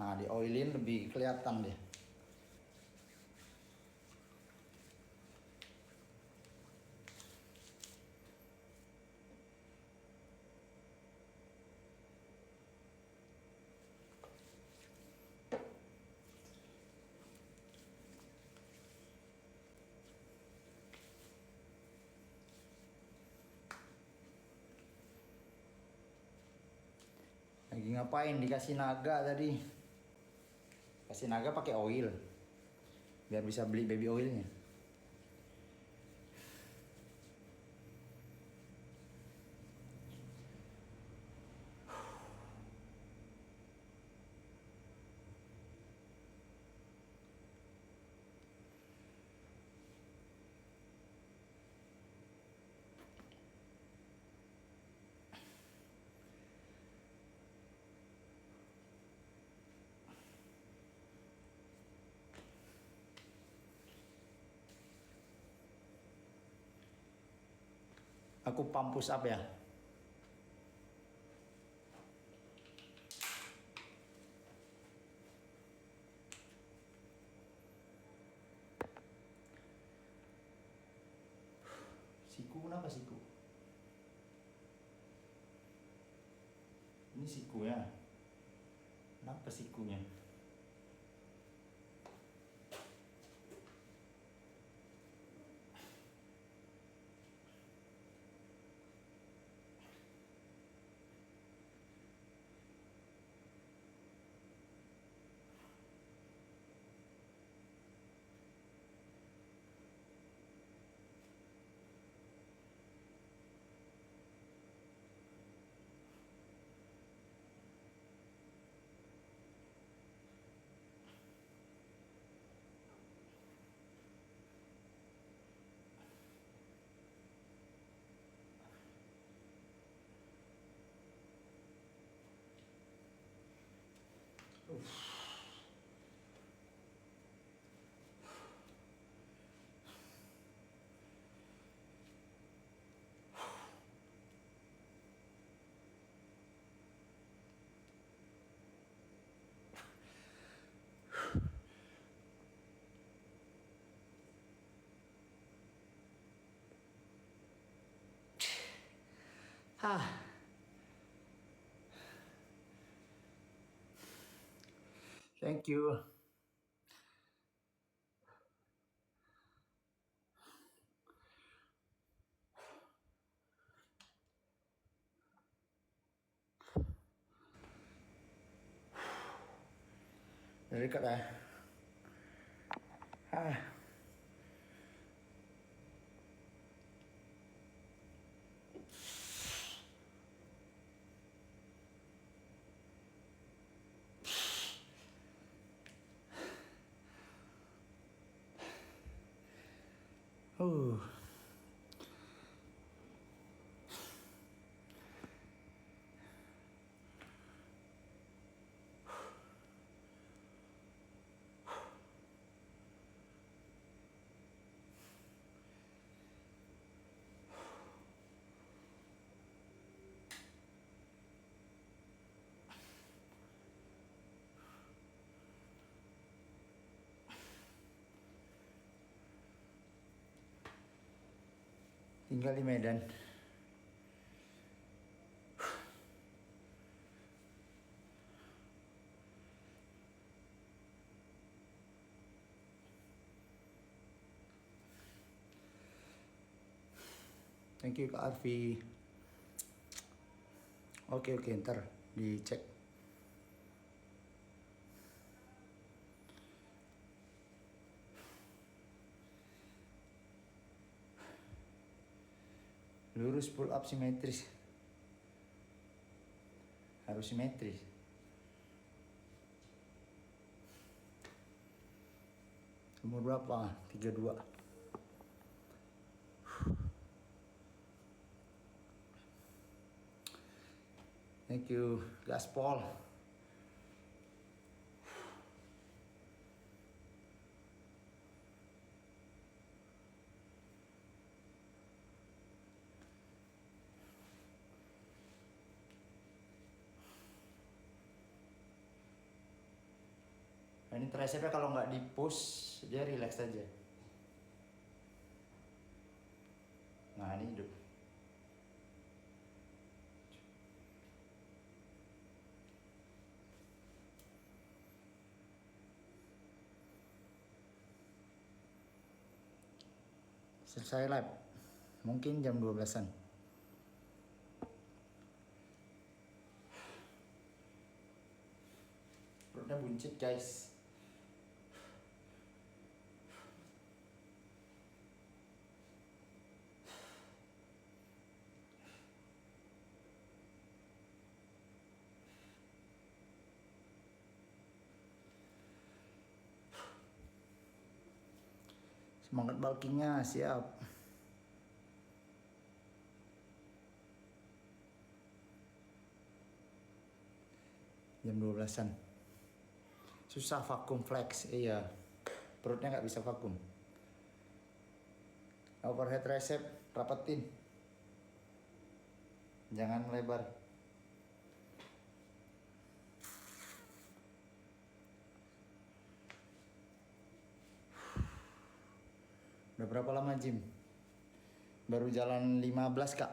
Nah, di oilin lebih kelihatan deh. Lagi ngapain? Dikasih naga tadi. Kasih naga pakai oil. Biar bisa beli baby oilnya. Aku pump push up ya. Siku kenapa siku? Ini siku ya. Kenapa sikunya? Thank you. Dari dekat ya. Uh. Tinggal di Medan. Thank you Kak Arfi. Oke, ntar dicek. Lurus pull up simetris. Harus simetris. Umur berapa? 32. Thank you, Gaspol. Ini tricepnya kalau nggak di push dia relax aja. Nah ini hidup. Selesai live. Mungkin jam 12-an. Perutnya buncit guys. Semangat bulkingnya siap. Jam 12-an. Susah vakum flex, iya. Perutnya nggak bisa vakum. Overhead tricep rapetin. Jangan melebar. Udah berapa lama gym? Baru jalan 15 kak.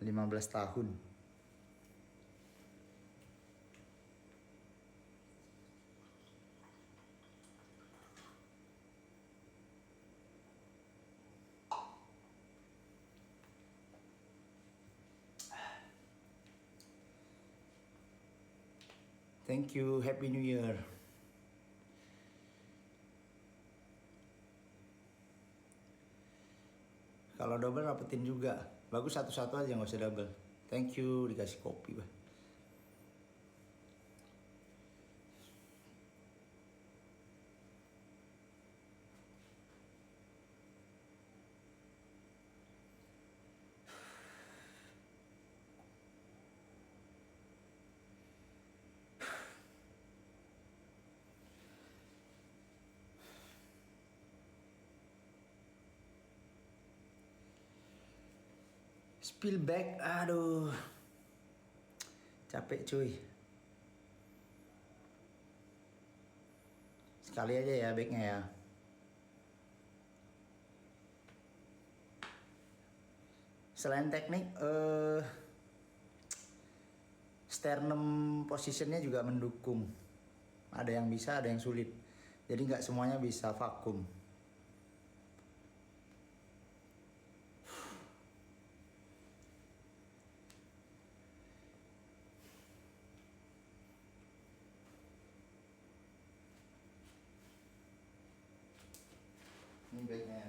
15 tahun. Thank you, Happy New Year. Kalau double rapetin juga. Bagus satu-satu aja, nggak usah double. Thank you, dikasih kopi bah. Spill back, aduh. Capek cuy. Sekali aja ya backnya ya. Selain teknik, sternum positionnya juga mendukung. Ada yang bisa, ada yang sulit. Jadi nggak semuanya bisa vakum. Ini backnya.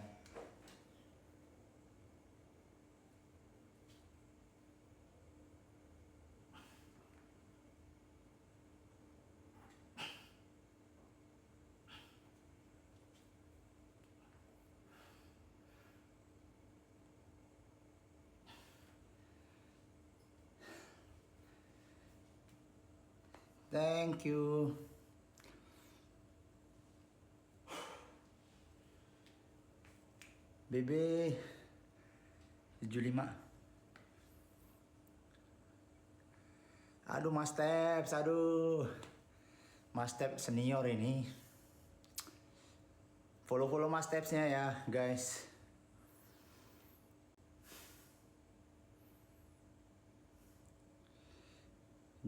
Thank you. BB 75. Aduh Mas Teps, aduh. Mas Teps senior ini. Follow Mas Tepsnya ya guys.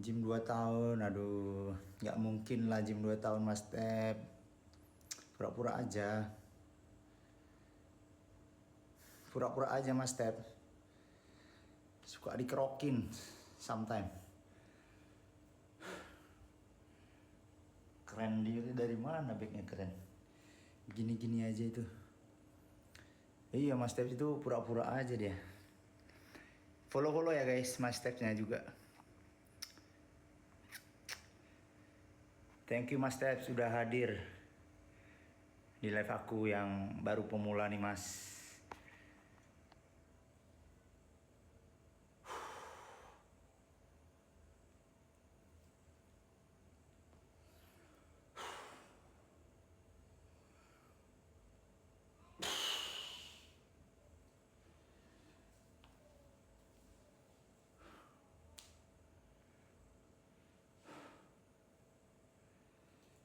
Gym 2 tahun, aduh. Nggak mungkin lah gym 2 tahun Mas Tep. Pura-pura aja. Pura-pura aja Mas Tep. Suka dikerokin sometime. Keren dia dari mana backnya keren. Gini-gini aja itu. Iya Mas Tep itu pura-pura aja dia. Follow ya guys Mas Tepsnya juga. Thank you Mas Tep sudah hadir di live aku yang baru pemula nih Mas.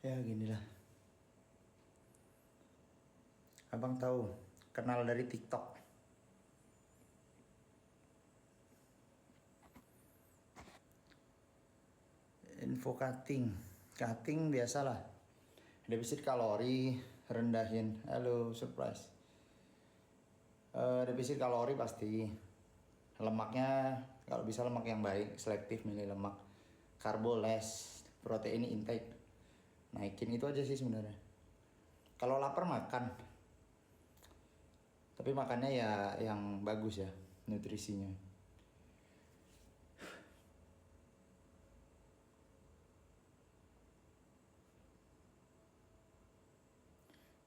Ya ginilah. Abang tahu, kenal dari TikTok. Info cutting biasalah. Defisit kalori, rendahin. Halo, surprise. Defisit kalori pasti. Lemaknya kalau bisa lemak yang baik, selektif milih lemak. Karbo less, protein intake. Naikin itu aja sih sebenarnya. Kalau lapar makan. Tapi makannya ya yang bagus ya nutrisinya.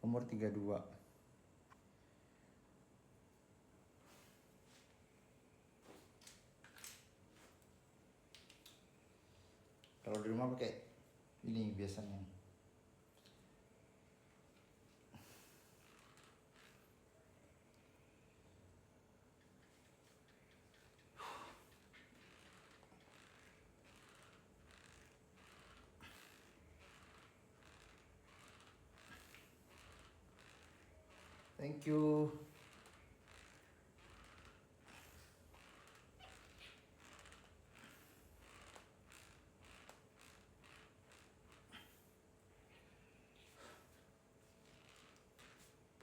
Umur 32. Kalau di rumah pakai ini biasanya. Thank you.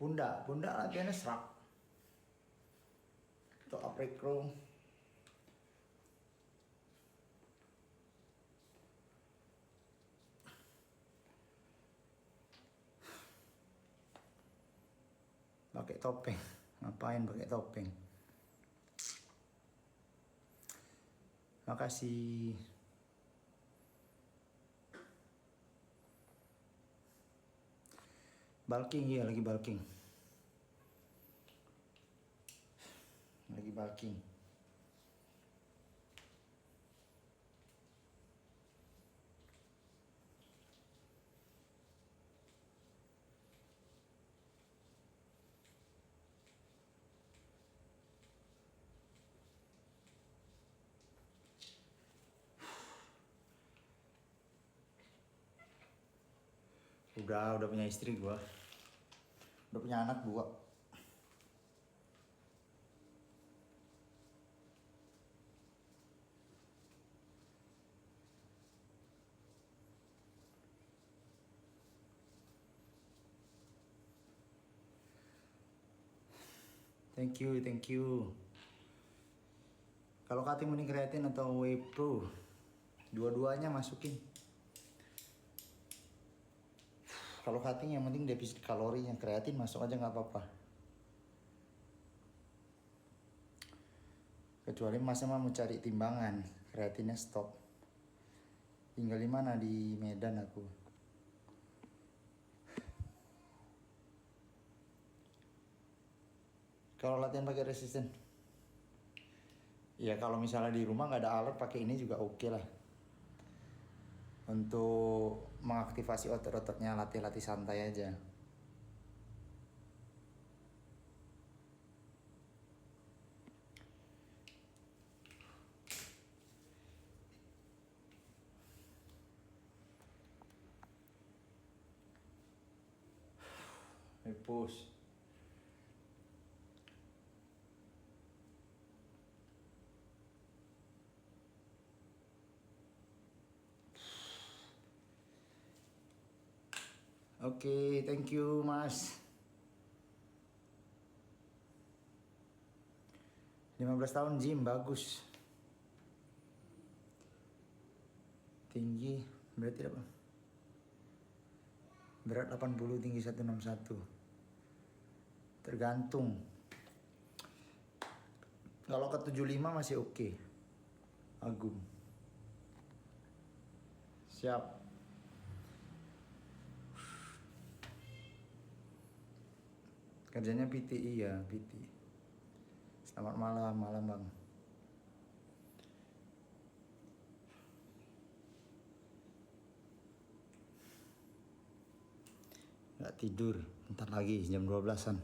Bunda latihannya serak. Untuk apricot. Pakai topeng. Ngapain pakai topeng? Makasih. Bulking ya, lagi bulking. Lagi bulking. Udah punya istri gua. Udah punya anak gua. Thank you. Kalau cutting mending kreatin atau whey pro, dua-duanya masukin. Kalau cutting yang penting defisit kalori, yang kreatin masuk aja nggak apa-apa. Kecuali masa mau cari timbangan, kreatinnya stop. Tinggal di mana, di Medan aku. Kalau latihan pakai resisten, ya kalau misalnya di rumah nggak ada alat, pakai ini juga oke lah. Untuk mengaktifasi otot-ototnya, latih-latih santai aja. Push. Oke, thank you Mas. 15 tahun gym, bagus. Tinggi, berarti apa? Berat 80, tinggi 161. Tergantung. Kalau ke 75 masih oke. Agung. Siap. Kerjanya PT, ya PT. Selamat malam Bang. Nggak tidur, bentar lagi jam 12-an.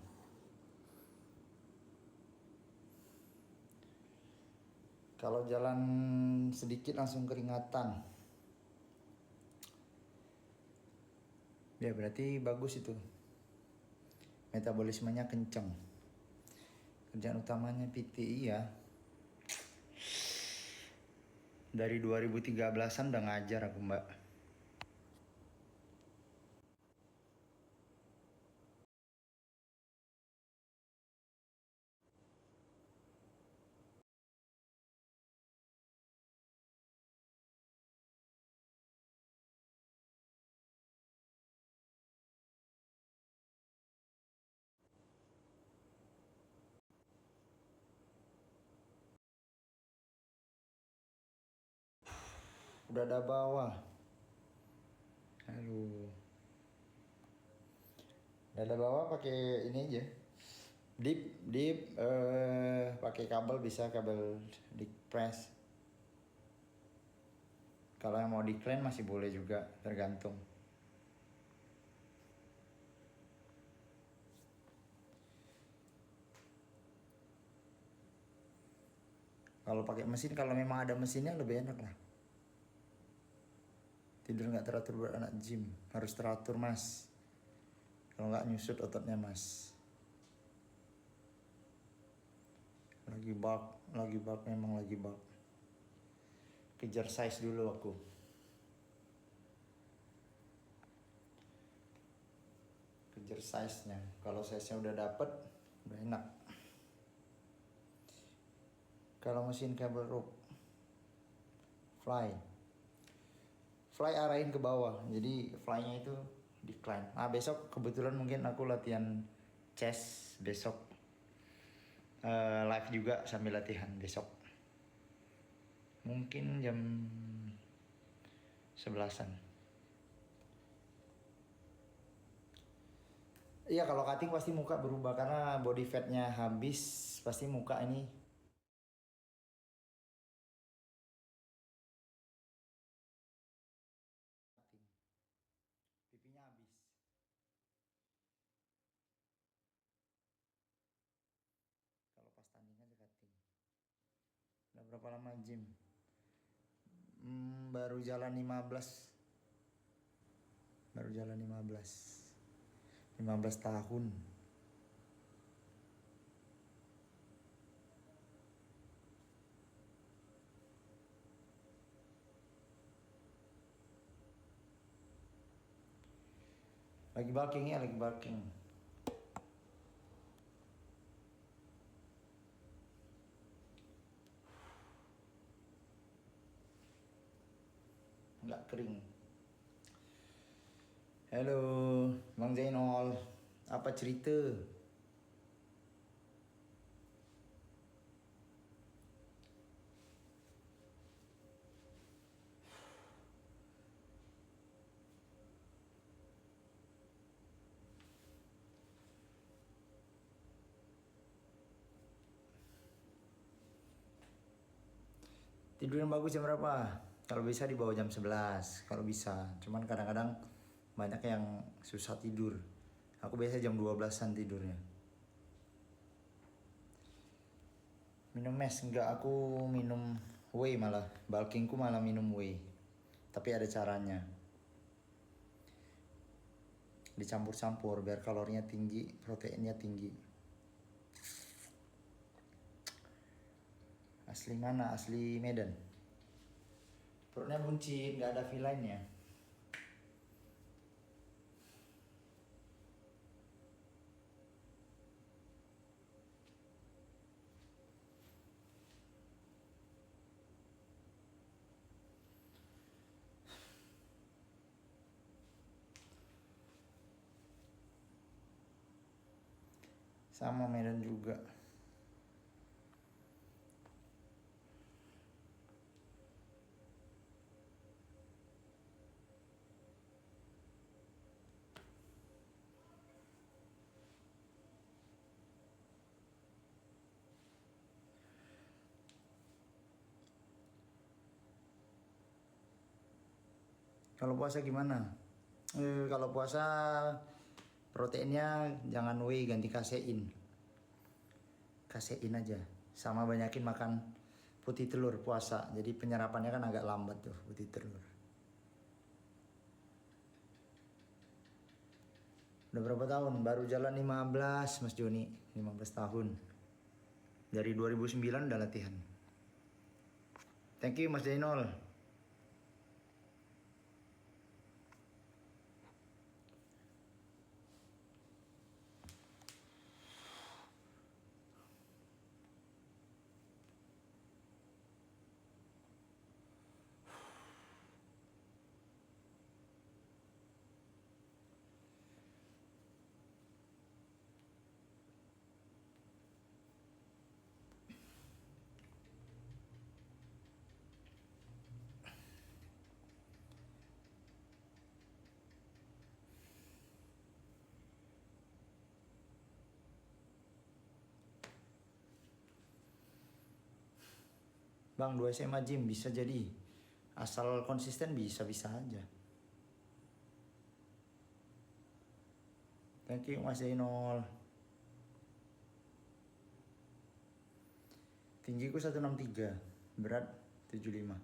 Kalau jalan sedikit langsung keringatan. Ya berarti bagus itu. metabolismenya kenceng. Kerjaan utamanya PT ya. Dari 2013an udah ngajar aku, Mbak. Udah ada bawah. Aduh. Udah ada bawah pakai ini aja. Deep pakai kabel, bisa kabel di press. Kalau yang mau decline masih boleh juga, tergantung. Kalau pakai mesin, kalau memang ada mesinnya lebih enak lah. Tidur nggak teratur buat anak gym, harus teratur mas. Kalau nggak nyusut ototnya mas. Lagi bulk memang lagi bulk. Kejar size dulu aku. Kejar size-nya. Kalau size-nya udah dapet, udah enak. Kalau mesin cable rope, fly arahin ke bawah, jadi fly-nya itu decline. Besok kebetulan mungkin aku latihan chest besok, live juga sambil latihan besok, mungkin jam 11-an. Iya, kalau cutting pasti muka berubah karena body fatnya habis, pasti muka ini pipinya habis. Kalau pas tandingan aja cutting. Udah berapa lama gym? Baru jalan 15. Baru jalan 15 tahun. Lagi bulking ya, lagi bulking. Nggak kering. Halo, Bang Zainol. Apa cerita? Tidur yang bagus jam berapa? Kalau bisa di bawah jam 11, kalau bisa. Cuman kadang-kadang banyak yang susah tidur. Aku biasa jam 12-an tidurnya. Minum es enggak, aku minum whey malah. Bulkingku malah minum whey. Tapi ada caranya. Dicampur-campur biar kalorinya tinggi, proteinnya tinggi. Asli mana? Asli Medan. Perutnya buncit, nggak ada V-line-nya. Sama Medan juga. Kalau puasa gimana? Kalau puasa proteinnya jangan whey, ganti kasein. Kasein aja. Sama banyakin makan putih telur puasa. Jadi penyerapannya kan agak lambat tuh putih telur. Udah Udah berapa tahun? Baru jalan 15 Mas Joni, 15 tahun. Dari 2009 udah latihan. Thank you Mas Jainol. Bang, 2 SMA gym bisa jadi. Asal konsisten bisa-bisa aja. Thank you Mas Zainol. Tinggiku 163, berat 75.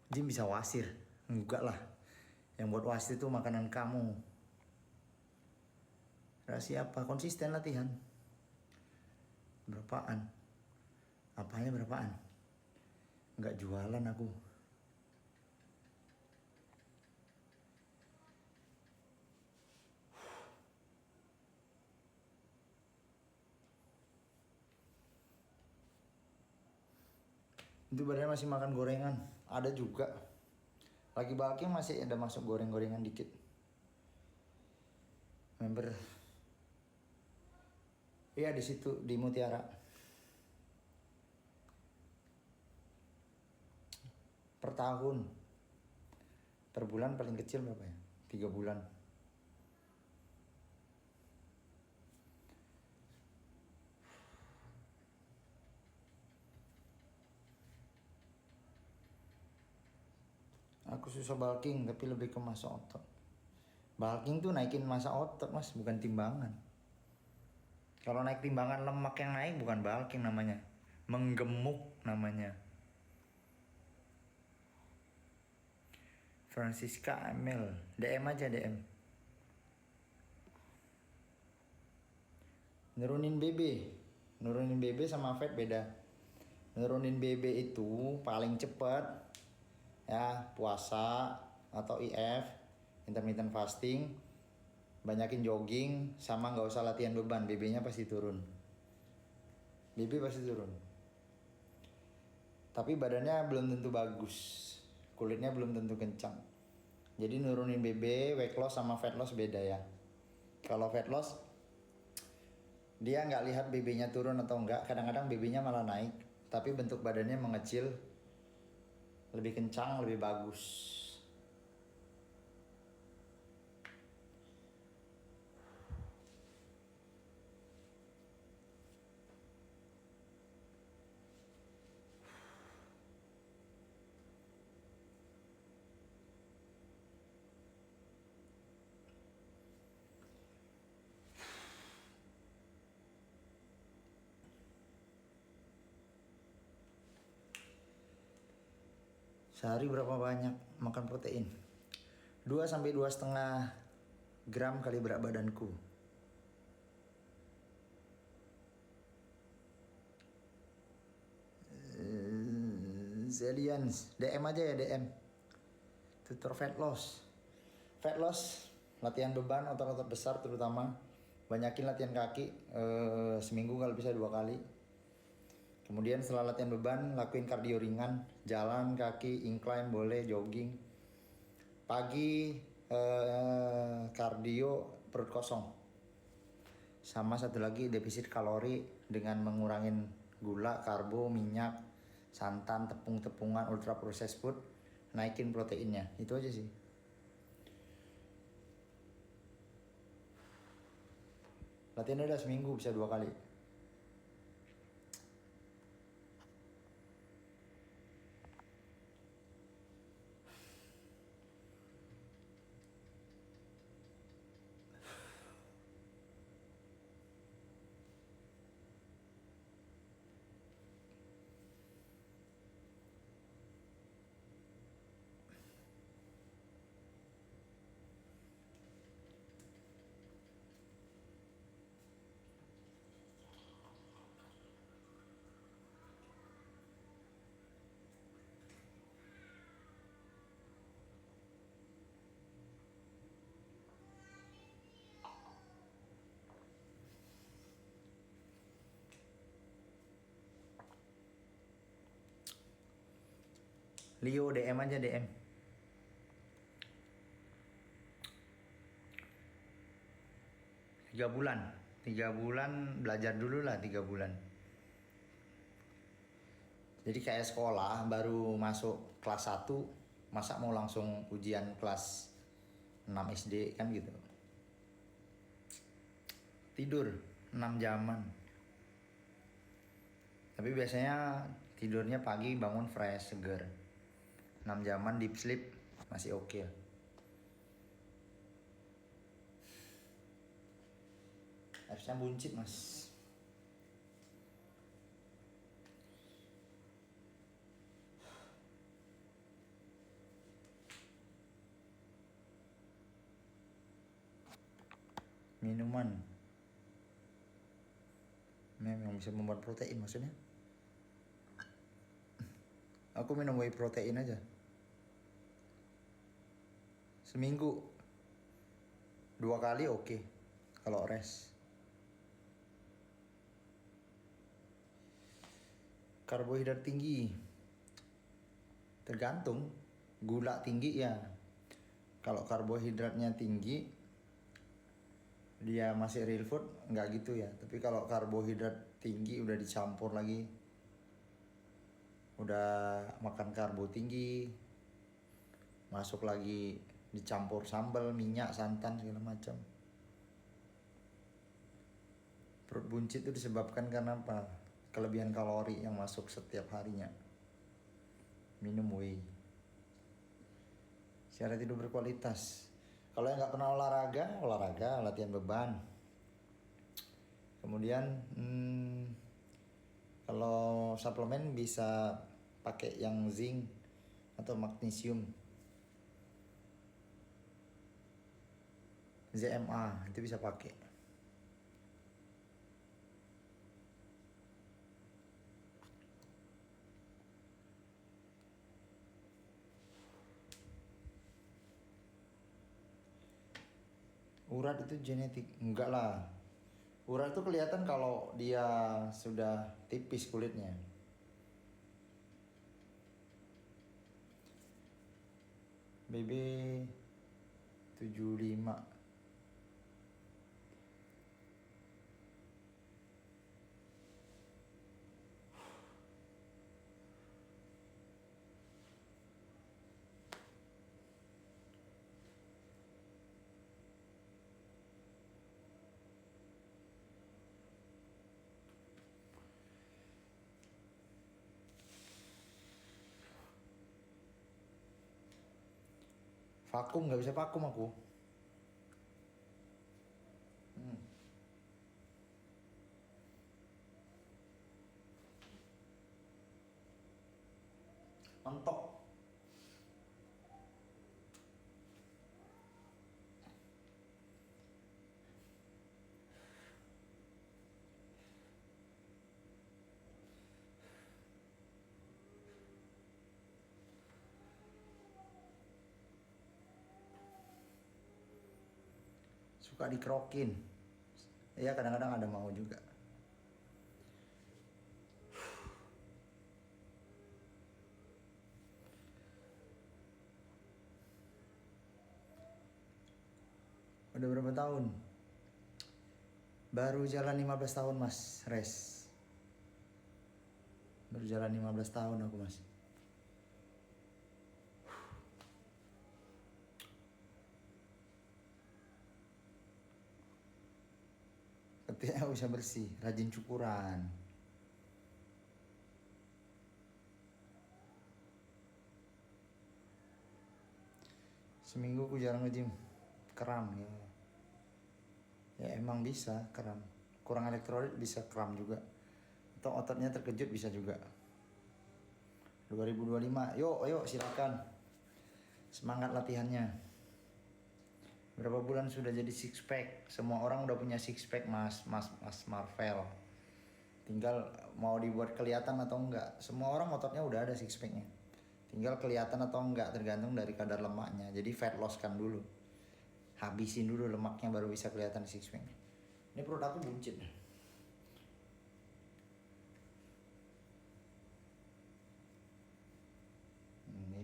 Gym bisa wasir. Enggak lah. Yang buat wasir itu makanan kamu. Rahasia apa? Konsisten latihan. Berapaan? Apanya berapaan? Enggak jualan aku. Itu badannya masih makan gorengan. Ada juga. Lagi bulking masih ada masuk goreng-gorengan dikit. Member. Iya di situ di Mutiara. Per tahun. Per bulan paling kecil berapa ya? 3 bulan. Aku susah bulking tapi lebih ke massa otot. Bulking tuh naikin massa otot Mas, bukan timbangan. Kalau naik timbangan lemak yang naik bukan bulking namanya. Menggemuk namanya. Francisca Amel, DM aja DM. Nurunin BB sama fat beda. Nurunin BB itu paling cepat ya puasa atau IF, intermittent fasting, banyakin jogging, sama nggak usah latihan beban, BB-nya pasti turun. BB pasti turun. Tapi badannya belum tentu bagus, kulitnya belum tentu kencang. Jadi nurunin BB, weight loss sama fat loss beda ya. Kalau fat loss dia nggak lihat BB-nya turun atau enggak, kadang-kadang BB-nya malah naik, tapi bentuk badannya mengecil, lebih kencang, lebih bagus. Sehari berapa banyak makan protein? 2 sampai 2,5 gram kali berat badanku. Zelians, DM aja ya DM. Tutor fat loss. Fat loss, latihan beban otot-otot besar terutama. Banyakin latihan kaki, seminggu kalau bisa 2 kali. Kemudian setelah latihan beban, lakuin kardio ringan, jalan kaki, incline boleh, jogging. Pagi kardio perut kosong. Sama satu lagi defisit kalori dengan mengurangin gula, karbo, minyak, santan, tepung-tepungan, ultra processed food, naikin proteinnya. Itu aja sih. Latihan udah seminggu bisa 2 kali. Leo DM aja DM. Tiga bulan belajar dulu lah 3 bulan. Jadi kayak sekolah baru masuk kelas 1, masa mau langsung ujian kelas 6 SD kan gitu. Tidur 6 jaman. Tapi biasanya tidurnya pagi, bangun fresh, seger. 6 jaman deep sleep masih oke. Harusnya buncit mas. Minuman yang bisa membuat protein maksudnya. Aku minum whey protein aja. Seminggu 2 kali oke. Kalau rest. Karbohidrat tinggi. Tergantung. Gula tinggi ya. Kalau karbohidratnya tinggi, dia masih real food, nggak gitu ya. Tapi kalau karbohidrat tinggi udah dicampur lagi, udah makan karbo tinggi, masuk lagi dicampur sambal, minyak, santan segala macam. Perut buncit itu disebabkan karena apa? Kelebihan kalori yang masuk setiap harinya. Minum whey. Cara tidur berkualitas. Kalau yang nggak pernah olahraga, latihan beban. Kemudian kalau suplemen bisa pakai yang zinc atau magnesium. ZMA itu bisa pakai. Urat itu genetik? Enggak lah. Urat itu kelihatan kalau dia sudah tipis kulitnya. BB 75. Vakum, nggak bisa vakum aku. Mentok. Suka dikerokin. Ya kadang-kadang ada mau juga. Udah berapa tahun? Baru jalan 15 tahun mas, res. Baru jalan 15 tahun aku mas. Ketiknya bisa bersih, rajin cukuran. Seminggu aku jarang nge-gym. Kram ya. Ya emang bisa kram. Kurang elektrolit bisa kram juga. Atau ototnya terkejut bisa juga. 2025, yuk silakan. Semangat latihannya. Berapa bulan sudah jadi six pack? Semua orang udah punya six pack mas Marvel. Tinggal mau dibuat kelihatan atau enggak. Semua orang ototnya udah ada six packnya. Tinggal kelihatan atau enggak tergantung dari kadar lemaknya. Jadi fat loss kan dulu. Habisin dulu lemaknya baru bisa kelihatan six packnya. Ini perut aku buncit. Ini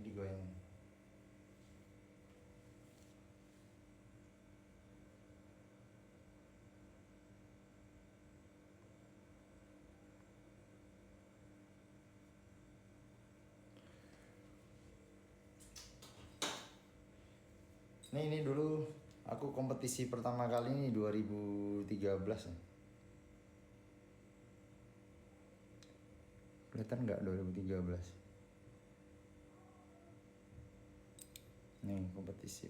Ini dulu aku kompetisi pertama kali ini 2013 nih. Kelihatan nggak 2013? Nih kompetisi.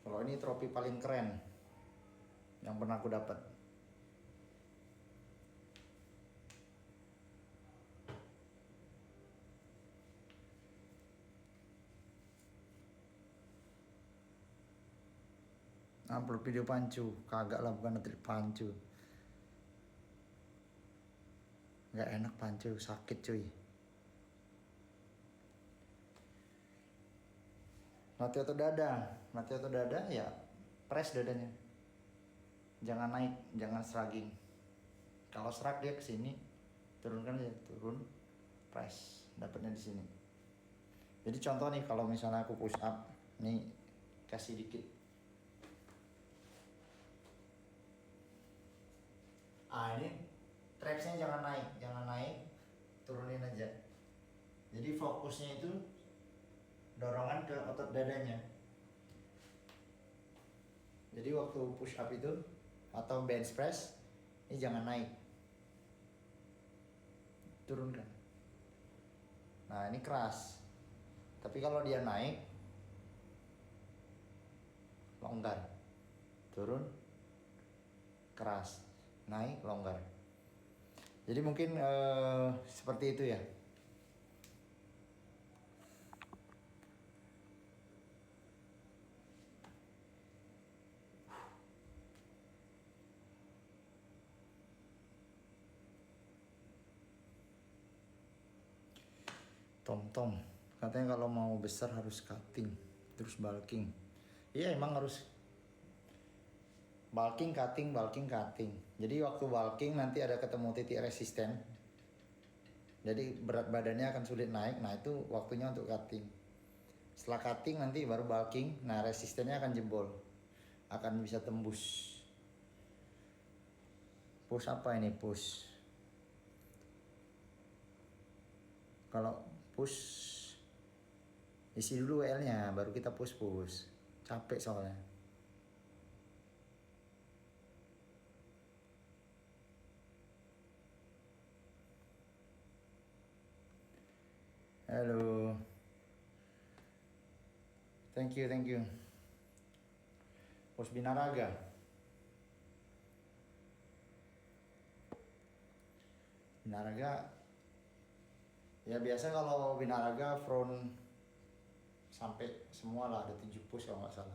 Kalau ini trofi paling keren yang pernah aku dapat. Upload video pancu, kagak lah, bukan atlet pancu. Nggak enak pancu, sakit cuy. Latih otot dada ya press dadanya. Jangan naik, jangan shrugging. Kalau shrug dia ke sini, turunkan aja, turun, press, dapatnya di sini. Jadi contoh nih kalau misalnya aku push up, nih kasih dikit. Ini trapsnya jangan naik, turunin aja. Jadi fokusnya itu dorongan ke otot dadanya. Jadi waktu push up itu atau bench press ini jangan naik, turunkan. Nah ini keras, tapi kalau dia naik longgar, turun keras, naik longgar. Jadi mungkin seperti itu ya. Tom katanya kalau mau besar harus cutting terus bulking. Iya emang harus bulking cutting. Jadi waktu bulking nanti ada ketemu titik resisten, jadi berat badannya akan sulit naik. Nah itu waktunya untuk cutting. Setelah cutting nanti baru bulking. Nah resistennya akan jebol, akan bisa tembus. Push apa ini push? Kalau push isi dulu WL nya baru kita push. Capek soalnya. Halo, thank you. Push binaraga. Ya biasa kalau binaraga front sampai semua lah, ada 7 push kalau nggak salah.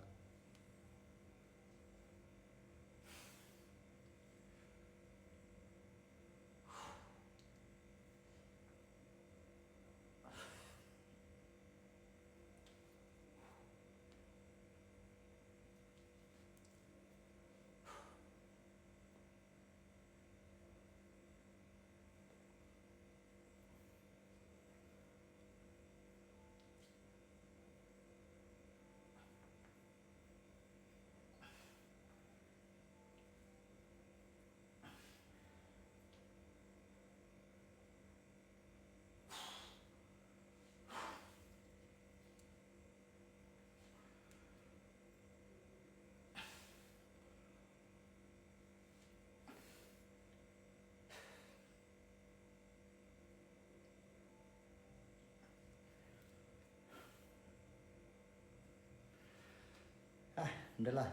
Udahlah,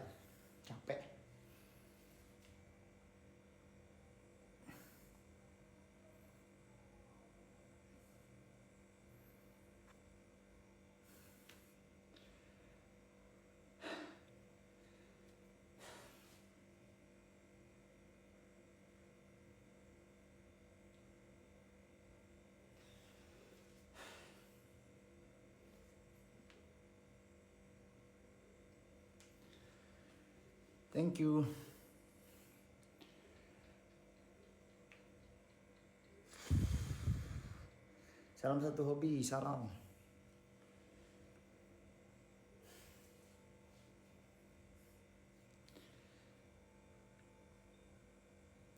capek. Thank you. Salam satu hobi, salam.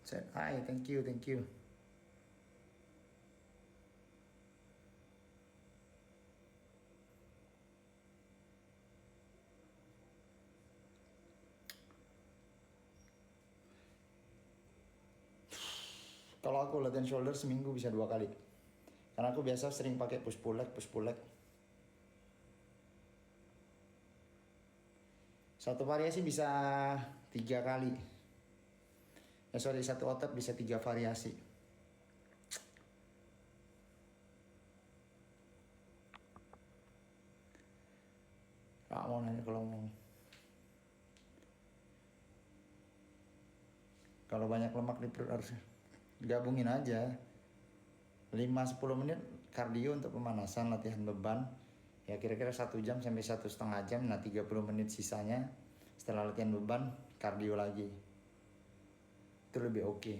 Said hi, thank you, thank you. Kalau aku latihan shoulder seminggu bisa 2 kali. Karena aku biasa sering pakai push pull leg, push pull leg. Satu variasi bisa 3 kali. Satu otot bisa 3 variasi. Kak mau nanya kalau banyak lemak di perut harus gabungin aja 5-10 menit kardio untuk pemanasan latihan beban ya kira-kira 1 jam sampai 1,5 jam. Nah 30 menit sisanya setelah latihan beban kardio lagi, itu lebih oke.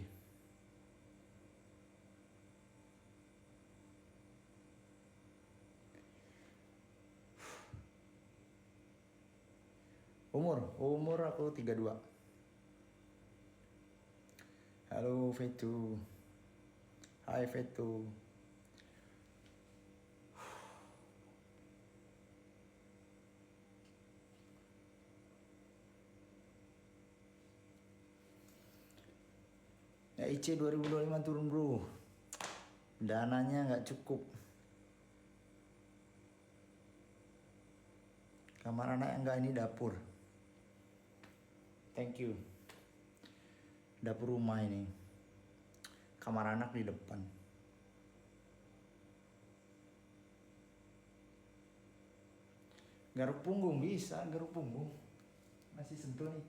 Umur aku 32. Halo Fetu. Hai Fetu. Ya IC 2025 turun bro. Dananya nggak cukup. Kamar anak yang enggak ini dapur. Thank you. Dapur rumah ini. Kamar anak di depan. Garuk punggung bisa, garuk punggung. Masih sentuh nih.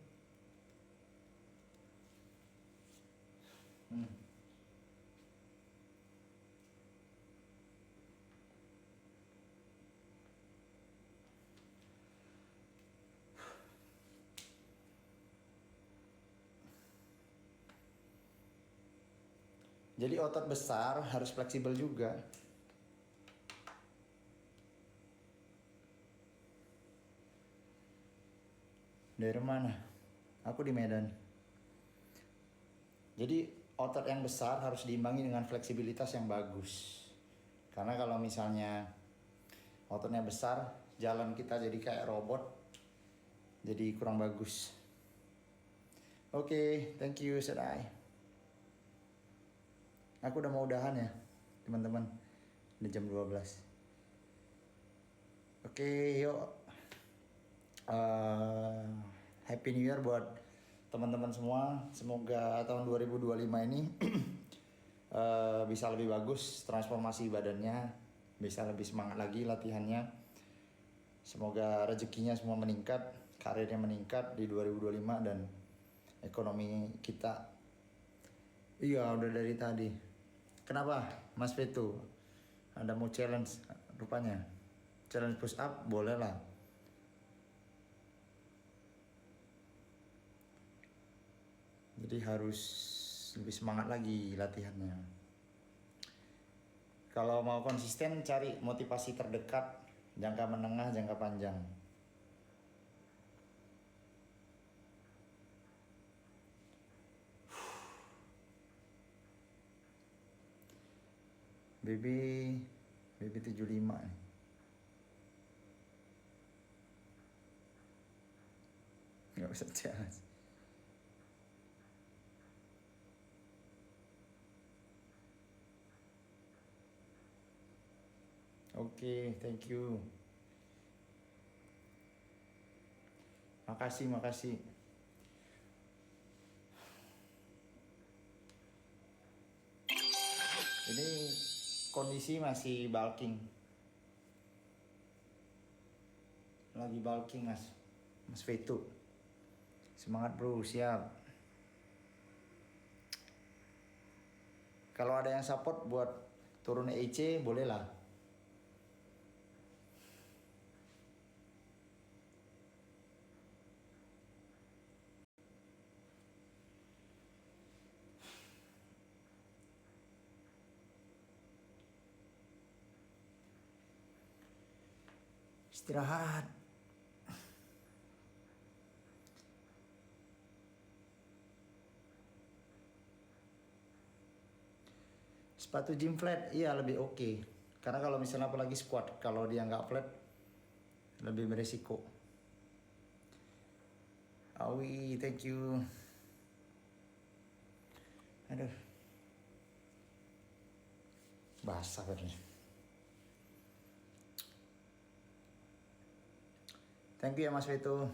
Jadi otot besar harus fleksibel juga. Dari mana? Aku di Medan. Jadi otot yang besar harus diimbangi dengan fleksibilitas yang bagus. Karena kalau misalnya ototnya besar, jalan kita jadi kayak robot, jadi kurang bagus. Oke, thank you, Sedai. Aku udah mau udahan ya, teman-teman. Udah jam 12. Oke, yuk. Happy New Year buat teman-teman semua. Semoga tahun 2025 ini bisa lebih bagus transformasi badannya, bisa lebih semangat lagi latihannya. Semoga rezekinya semua meningkat, karirnya meningkat di 2025 dan ekonomi kita. Iya, udah dari tadi. Kenapa, Mas Vetu? Anda mau challenge rupanya? Challenge push up boleh lah. Jadi harus lebih semangat lagi latihannya. Kalau mau konsisten cari motivasi terdekat, jangka menengah, jangka panjang. BB 75 nih. Nggak usah challenge. Oke, thank you. Makasih. Ini kondisi masih bulking. Lagi bulking Mas Vetu. Semangat bro, siap. Kalau ada yang support buat turun EC boleh lah. Istirahat. Sepatu gym flat iya lebih oke. Karena kalau misalnya apalagi squat, kalau dia nggak flat lebih beresiko. Awi, thank you. Aduh. Basah badannya. Thank you ya Mas Vito.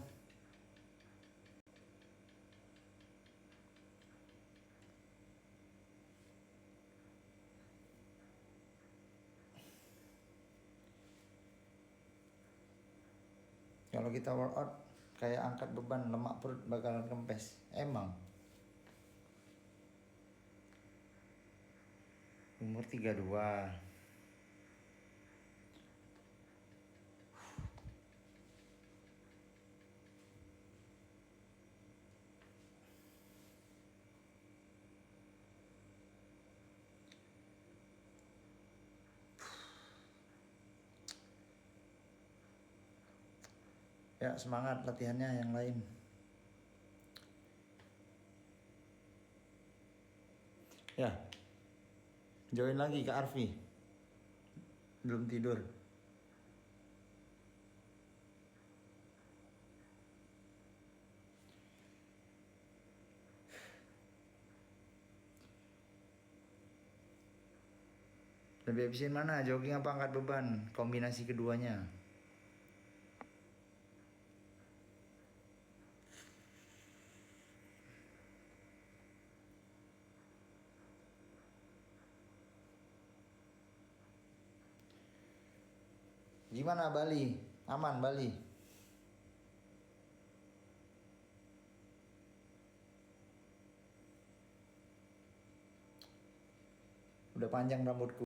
Kalau kita workout kayak angkat beban, lemak perut bakalan kempes. Emang. Umur 32. Ya semangat latihannya yang lain. Ya. Join lagi ke Arfi. Belum tidur. Lebih efisien mana? Jogging apa angkat beban? Kombinasi keduanya. Gimana Bali? Aman Bali? Udah panjang rambutku.